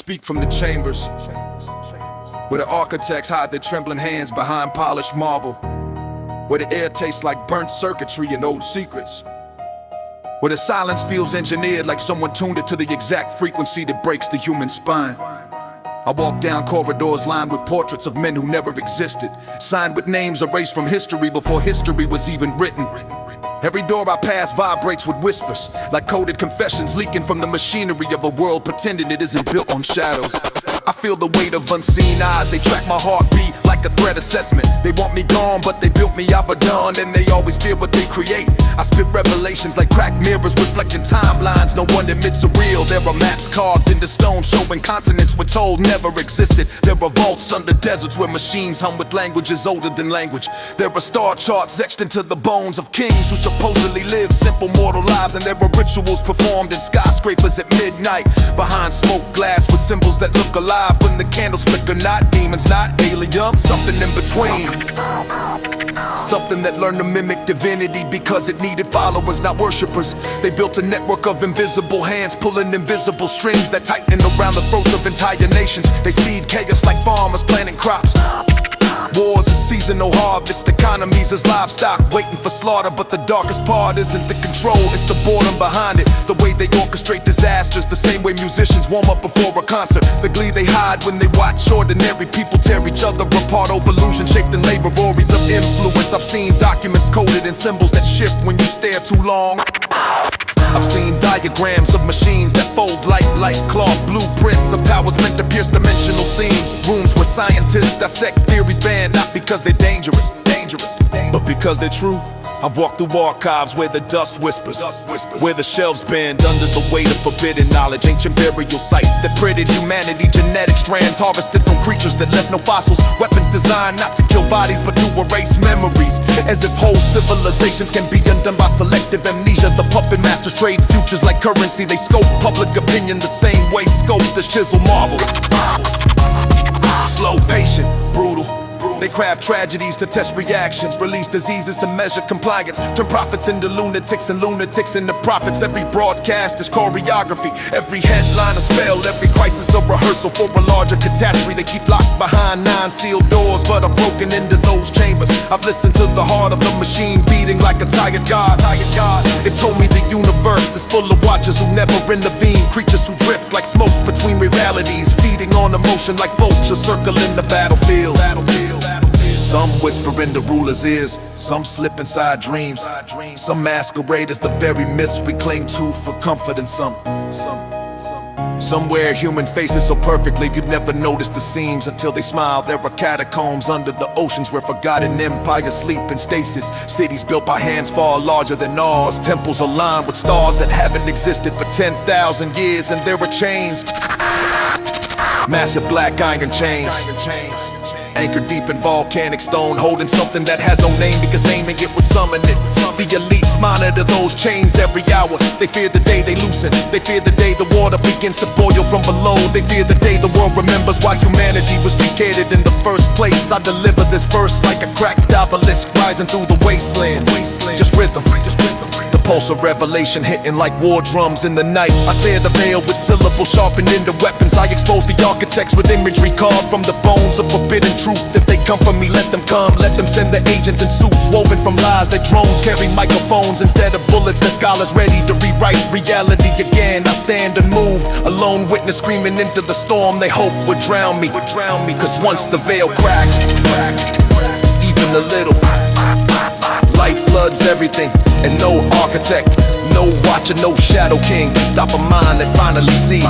speak from the chambers where the architects hide their trembling hands behind polished marble, where the air tastes like burnt circuitry and old secrets, where the silence feels engineered like someone tuned it to the exact frequency that breaks the human spine. I walk down corridors lined with portraits of men who never existed, signed with names erased from history before history was even written. Every door I pass vibrates with whispers, like coded confessions leaking from the machinery of a world pretending it isn't built on shadows. I feel the weight of unseen eyes, they track my heartbeat like a threat assessment. They want me gone, but they built me Abaddon, and they always fear what they create. I spit revelations like cracked mirrors reflecting timelines no one admits are real. There are maps carved into stone showing continents we're told never existed. There are vaults under deserts where machines hum with languages older than language. There are star charts etched into the bones of kings who supposedly live simple mortal lives, and there are rituals performed in skyscrapers at midnight behind smoked glass with symbols that look alive when the candles flicker. Not demons, not aliens, something in between. Something that learned to mimic divinity because it needed followers, not worshippers. They built a network of invisible hands pulling invisible strings that tighten around the throats of entire nations. They seed chaos like farmers planting crops. Wars is seasonal harvest, economies as livestock waiting for slaughter. But the darkest part isn't the control, it's the boredom behind it. The way they orchestrate disasters, the same way musicians warm up before a concert. The glee they hide when they watch ordinary people tear each other apart over illusion shaped in laboratories of influence. I've seen documents coded in symbols that shift when you stare too long. I've seen diagrams of machines that fold like cloth, blueprints of towers meant to pierce dimensional seams. Rooms where scientists dissect theories banned, not because they're dangerous, but because they're true. I've walked through archives where the dust whispers, where the shelves bend under the weight of forbidden knowledge. Ancient burial sites that printed humanity, genetic strands harvested from creatures that left no fossils. Weapons designed not to kill bodies but to erase memories. As if whole civilizations can be undone by selective amnesia. The puppet masters trade futures like currency. They scope public opinion the same way sculptors chisel marble. Slow, patient, brutal. They craft tragedies to test reactions, release diseases to measure compliance, turn prophets into lunatics and lunatics into prophets. Every broadcast is choreography, every headline a spell, every crisis a rehearsal for a larger catastrophe. They keep locked behind 9 sealed doors, but are broken into those chambers. I've listened to the heart of the machine beating like a tired god. It told me the universe is full of watchers who never intervene, creatures who drift like smoke between realities, feeding on emotion like vultures circling the battlefield. Some whisper in the ruler's ears, some slip inside dreams. Some masquerade as the very myths we cling to for comfort, and some wear human faces so perfectly you'd never notice the seams until they smile. There are catacombs under the oceans where forgotten empires sleep in stasis. Cities built by hands far larger than ours. Temples aligned with stars that haven't existed for 10,000 years. And there are chains, massive black iron chains, anchored deep in volcanic stone, holding something that has no name because naming it would summon it. The elites monitor those chains every hour. They fear the day they loosen, they fear the day the water begins to boil from below. They fear the day the world remembers why humanity was created in the first place. I deliver this verse like a cracked obelisk rising through the wasteland. Just rhythm, the pulse of revelation hitting like war drums in the night. I tear the veil with syllables sharpened into weapons. I expose the architects with imagery carved from the bones of forbidden truth. If they come for me, let them come. Let them send the agents in suits woven from lies that drones carry microphones instead of bullets. That scholars ready to rewrite reality again. I stand unmoved, a lone witness screaming into the storm they hope would drown me. Cause once the veil cracks, even a little, light floods everything. And no architect, no watcher, no shadow king can stop a mind that finally sees.